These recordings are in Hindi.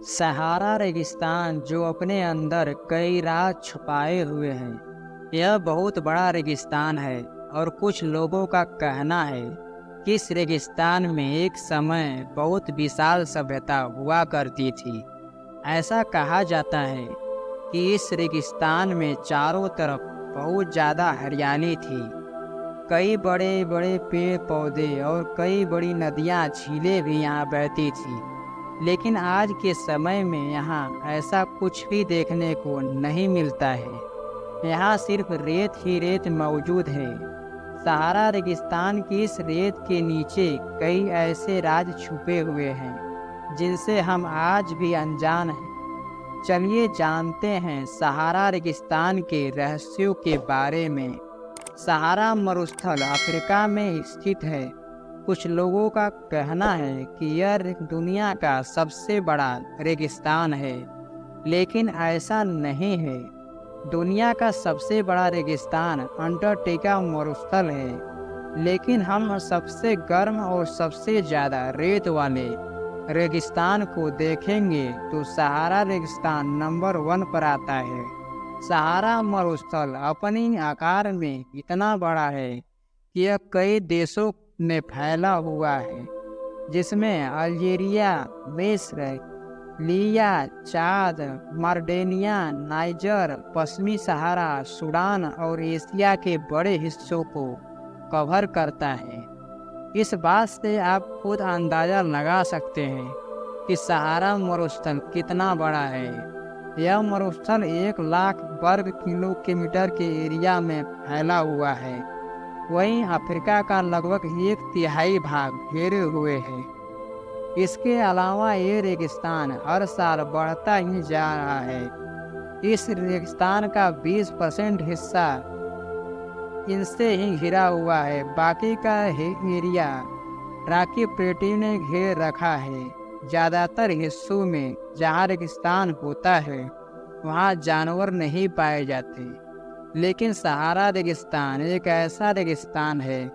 सहारा रेगिस्तान जो अपने अंदर कई राज छुपाए हुए हैं। यह बहुत बड़ा रेगिस्तान है और कुछ लोगों का कहना है कि इस रेगिस्तान में एक समय बहुत विशाल सभ्यता हुआ करती थी। ऐसा कहा जाता है कि इस रेगिस्तान में चारों तरफ बहुत ज़्यादा हरियाली थी। कई बड़े बड़े पेड़ पौधे और कई बड़ी नदियाँ झीलें भी यहाँ बहती थी। लेकिन आज के समय में यहाँ ऐसा कुछ भी देखने को नहीं मिलता है। यहाँ सिर्फ रेत ही रेत मौजूद है। सहारा रेगिस्तान की इस रेत के नीचे कई ऐसे राज छुपे हुए हैं जिनसे हम आज भी अनजान हैं। चलिए जानते हैं सहारा रेगिस्तान के रहस्यों के बारे में। सहारा मरुस्थल अफ्रीका में स्थित है। कुछ लोगों का कहना है कि यह दुनिया का सबसे बड़ा रेगिस्तान है, लेकिन ऐसा नहीं है। दुनिया का सबसे बड़ा रेगिस्तान अंटार्कटिका मरुस्थल है, लेकिन हम सबसे गर्म और सबसे ज़्यादा रेत वाले रेगिस्तान को देखेंगे तो सहारा रेगिस्तान नंबर 1 पर आता है। सहारा मरुस्थल अपनी आकार में इतना बड़ा है कि यह कई देशों में फैला हुआ है, जिसमें अल्जीरिया, मिस्र, लीबिया, चाद, मार्डेनिया, नाइजर, पश्चिमी सहारा, सूडान और एशिया के बड़े हिस्सों को कवर करता है। इस बात से आप खुद अंदाज़ा लगा सकते हैं कि सहारा मरुस्थल कितना बड़ा है। यह मरुस्थल 1 लाख वर्ग किलोमीटर के एरिया में फैला हुआ है। वहीं अफ्रीका का लगभग 1/3 भाग घेरे हुए है। इसके अलावा ये रेगिस्तान हर साल बढ़ता ही जा रहा है। इस रेगिस्तान का 20% हिस्सा इनसे ही घिरा हुआ है। बाकी का एरिया रॉकी प्लेटू ने घेर रखा है। ज़्यादातर हिस्सों में जहाँ रेगिस्तान होता है वहाँ जानवर नहीं पाए जाते, लेकिन सहारा रेगिस्तान एक ऐसा रेगिस्तान है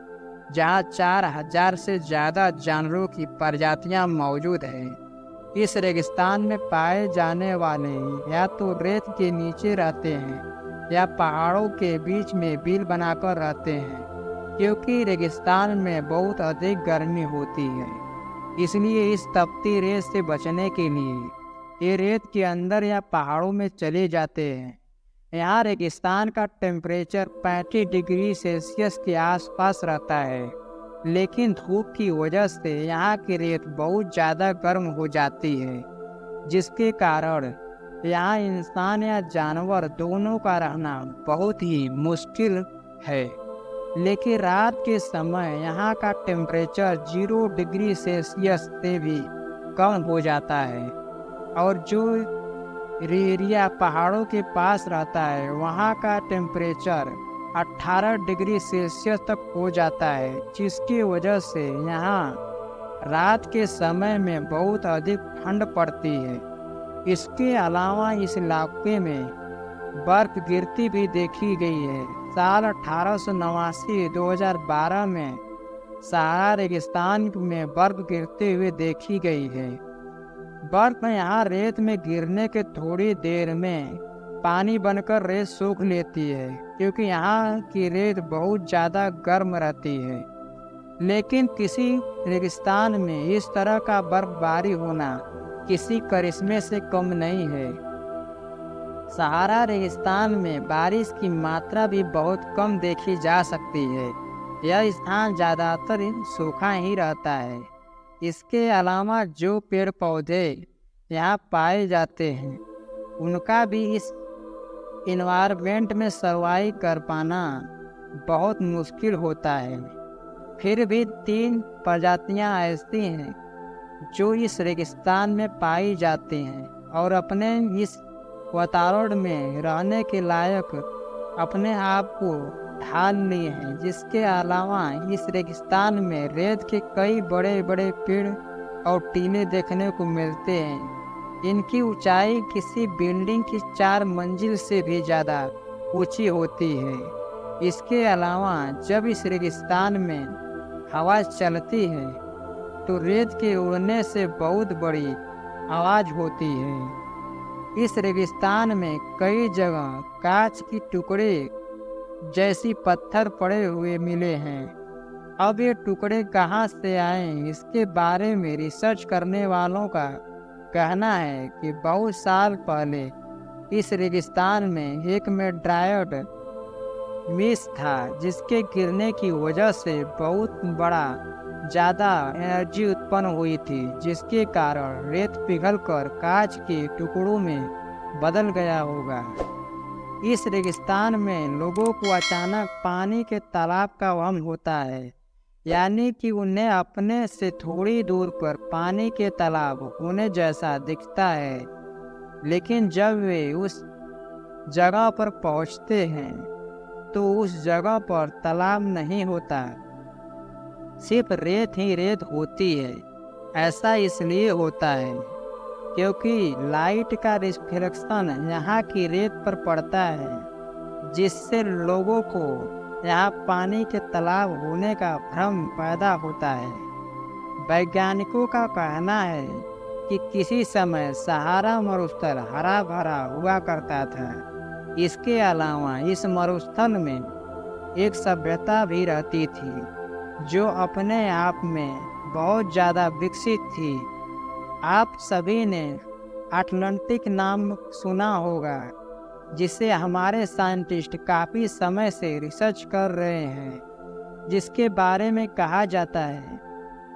जहाँ 4000 से ज़्यादा जानवरों की प्रजातियाँ मौजूद हैं। इस रेगिस्तान में पाए जाने वाले या तो रेत के नीचे रहते हैं या पहाड़ों के बीच में बिल बनाकर रहते हैं, क्योंकि रेगिस्तान में बहुत अधिक गर्मी होती है। इसलिए इस तपती रेत से बचने के लिए ये रेत के अंदर या पहाड़ों में चले जाते हैं। यहाँ रेगिस्तान का टेम्परेचर 35 डिग्री सेल्सियस के आसपास रहता है, लेकिन धूप की वजह से यहाँ की रेत बहुत ज़्यादा गर्म हो जाती है, जिसके कारण यहाँ इंसान या जानवर दोनों का रहना बहुत ही मुश्किल है। लेकिन रात के समय यहाँ का टेम्परेचर 0 डिग्री सेल्सियस से भी कम हो जाता है, और जो एरिया पहाड़ों के पास रहता है वहाँ का टेम्परेचर 18 डिग्री सेल्सियस तक हो जाता है, जिसकी वजह से यहाँ रात के समय में बहुत अधिक ठंड पड़ती है। इसके अलावा इस इलाके में बर्फ गिरती भी देखी गई है। साल 1889-2012 में सहारा रेगिस्तान में बर्फ गिरते हुए देखी गई है। बर्फ यहाँ रेत में गिरने के थोड़ी देर में पानी बनकर रेत सूख लेती है, क्योंकि यहाँ की रेत बहुत ज़्यादा गर्म रहती है। लेकिन किसी रेगिस्तान में इस तरह का बर्फबारी होना किसी करिश्मे से कम नहीं है। सहारा रेगिस्तान में बारिश की मात्रा भी बहुत कम देखी जा सकती है। यह स्थान ज़्यादातर सूखा ही रहता है। इसके अलावा जो पेड़ पौधे यहाँ पाए जाते हैं उनका भी इस इन्वायरमेंट में सर्वाइव कर पाना बहुत मुश्किल होता है। फिर भी 3 प्रजातियाँ ऐसी हैं जो इस रेगिस्तान में पाई जाती हैं और अपने इस वातावरण में रहने के लायक अपने आप को ढाल लिए हैं। जिसके अलावा इस रेगिस्तान में रेत के कई बड़े बड़े पेड़ और टीले देखने को मिलते हैं। इनकी ऊंचाई किसी बिल्डिंग की 4 मंजिल से भी ज़्यादा ऊंची होती है। इसके अलावा जब इस रेगिस्तान में हवा चलती है तो रेत के उड़ने से बहुत बड़ी आवाज़ होती है। इस रेगिस्तान में कई जगह कांच की टुकड़े जैसी पत्थर पड़े हुए मिले हैं। अब ये टुकड़े कहाँ से आए, इसके बारे में रिसर्च करने वालों का कहना है कि बहुत साल पहले इस रेगिस्तान में एक मेट्रायड मिस था, जिसके गिरने की वजह से बहुत ज़्यादा एनर्जी उत्पन्न हुई थी, जिसके कारण रेत पिघलकर कांच के टुकड़ों में बदल गया होगा। इस रेगिस्तान में लोगों को अचानक पानी के तालाब का वहम होता है, यानी कि उन्हें अपने से थोड़ी दूर पर पानी के तालाब होने जैसा दिखता है। लेकिन जब वे उस जगह पर पहुंचते हैं तो उस जगह पर तालाब नहीं होता, सिर्फ रेत ही रेत होती है। ऐसा इसलिए होता है क्योंकि लाइट का रिफ्लेक्शन यहाँ की रेत पर पड़ता है, जिससे लोगों को यहाँ पानी के तालाब होने का भ्रम पैदा होता है। वैज्ञानिकों का कहना है कि किसी समय सहारा मरुस्थल हरा भरा हुआ करता था। इसके अलावा इस मरुस्थल में एक सभ्यता भी रहती थी, जो अपने आप में बहुत ज़्यादा विकसित थी। आप सभी ने अटलांटिक नाम सुना होगा, जिसे हमारे साइंटिस्ट काफ़ी समय से रिसर्च कर रहे हैं, जिसके बारे में कहा जाता है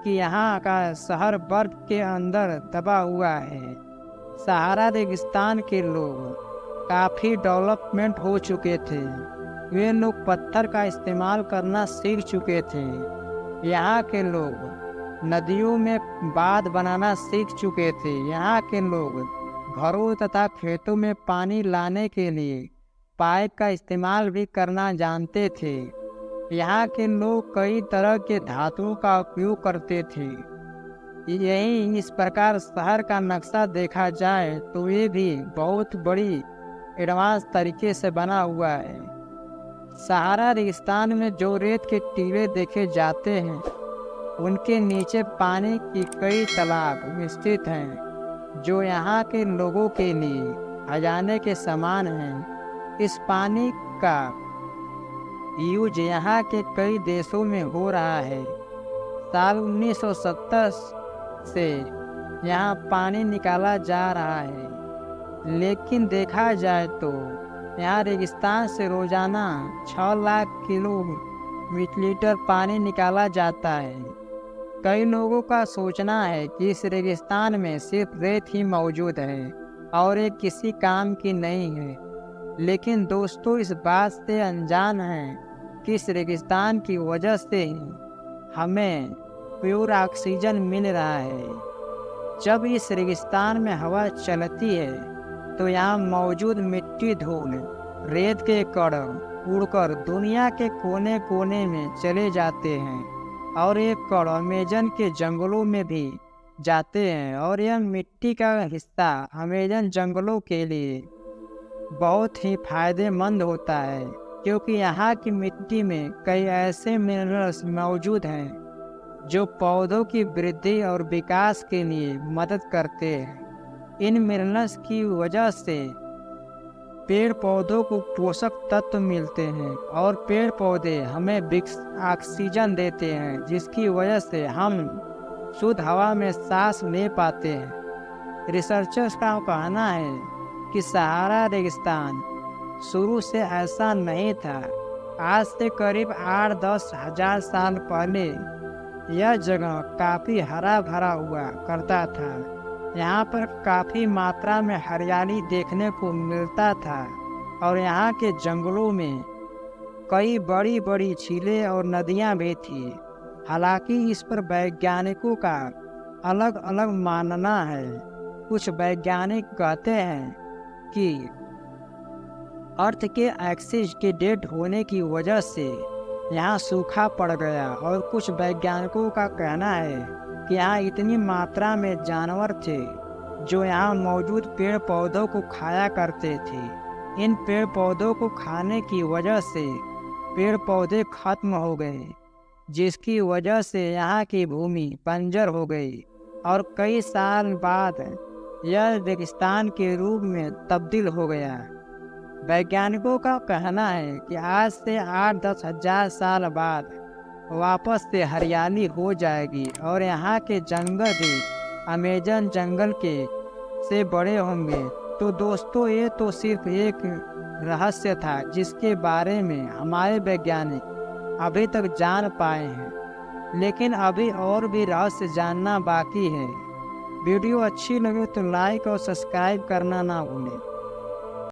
कि यहाँ का शहर बर्फ के अंदर दबा हुआ है। सहारा रेगिस्तान के लोग काफ़ी डेवलपमेंट हो चुके थे। वे लोग पत्थर का इस्तेमाल करना सीख चुके थे। यहाँ के लोग नदियों में बांध बनाना सीख चुके थे। यहाँ के लोग घरों तथा खेतों में पानी लाने के लिए पाइप का इस्तेमाल भी करना जानते थे। यहाँ के लोग कई तरह के धातुओं का उपयोग करते थे। यही इस प्रकार शहर का नक्शा देखा जाए तो ये भी बहुत बड़ी एडवांस तरीके से बना हुआ है। सहारा रेगिस्तान में जो रेत के टीले देखे जाते हैं, उनके नीचे पानी की कई तालाब स्थित हैं, जो यहाँ के लोगों के लिए खजाने के समान हैं। इस पानी का यूज यहाँ के कई देशों में हो रहा है। साल 1970 से यहाँ पानी निकाला जा रहा है, लेकिन देखा जाए तो यहाँ रेगिस्तान से रोजाना 6 लाख किलोमीटर पानी निकाला जाता है। कई लोगों का सोचना है कि इस रेगिस्तान में सिर्फ रेत ही मौजूद है और ये किसी काम की नहीं है, लेकिन दोस्तों इस बात से अनजान हैं कि इस रेगिस्तान की वजह से ही हमें प्योर ऑक्सीजन मिल रहा है। जब इस रेगिस्तान में हवा चलती है तो यहाँ मौजूद मिट्टी, धूल, रेत के कण उड़कर दुनिया के कोने कोने में चले जाते हैं और ये कण अमेजन के जंगलों में भी जाते हैं। और यह मिट्टी का हिस्सा अमेजन जंगलों के लिए बहुत ही फायदेमंद होता है, क्योंकि यहाँ की मिट्टी में कई ऐसे मिनरल्स मौजूद हैं जो पौधों की वृद्धि और विकास के लिए मदद करते हैं। इन मिनरल्स की वजह से पेड़ पौधों को पोषक तत्व मिलते हैं और पेड़ पौधे हमें ऑक्सीजन देते हैं, जिसकी वजह से हम शुद्ध हवा में सांस ले पाते हैं। रिसर्चर्स का कहना है कि सहारा रेगिस्तान शुरू से ऐसा नहीं था। आज से करीब 8-10 हज़ार साल पहले यह जगह काफ़ी हरा भरा हुआ करता था। यहाँ पर काफ़ी मात्रा में हरियाली देखने को मिलता था और यहाँ के जंगलों में कई बड़ी बड़ी झीलें और नदियाँ भी थी। हालांकि इस पर वैज्ञानिकों का अलग अलग मानना है। कुछ वैज्ञानिक कहते हैं कि अर्थ के एक्सिस के डेड होने की वजह से यहाँ सूखा पड़ गया, और कुछ वैज्ञानिकों का कहना है कि यहाँ इतनी मात्रा में जानवर थे जो यहाँ मौजूद पेड़ पौधों को खाया करते थे। इन पेड़ पौधों को खाने की वजह से पेड़ पौधे खत्म हो गए, जिसकी वजह से यहाँ की भूमि बंजर हो गई और कई साल बाद यह रेगिस्तान के रूप में तब्दील हो गया। वैज्ञानिकों का कहना है कि आज से 8-10 हजार साल बाद वापस से हरियाली हो जाएगी और यहाँ के जंगल भी अमेजन जंगल के से बड़े होंगे। तो दोस्तों, ये तो सिर्फ एक रहस्य था जिसके बारे में हमारे वैज्ञानिक अभी तक जान पाए हैं, लेकिन अभी और भी रहस्य जानना बाकी है। वीडियो अच्छी लगे तो लाइक और सब्सक्राइब करना ना भूलें।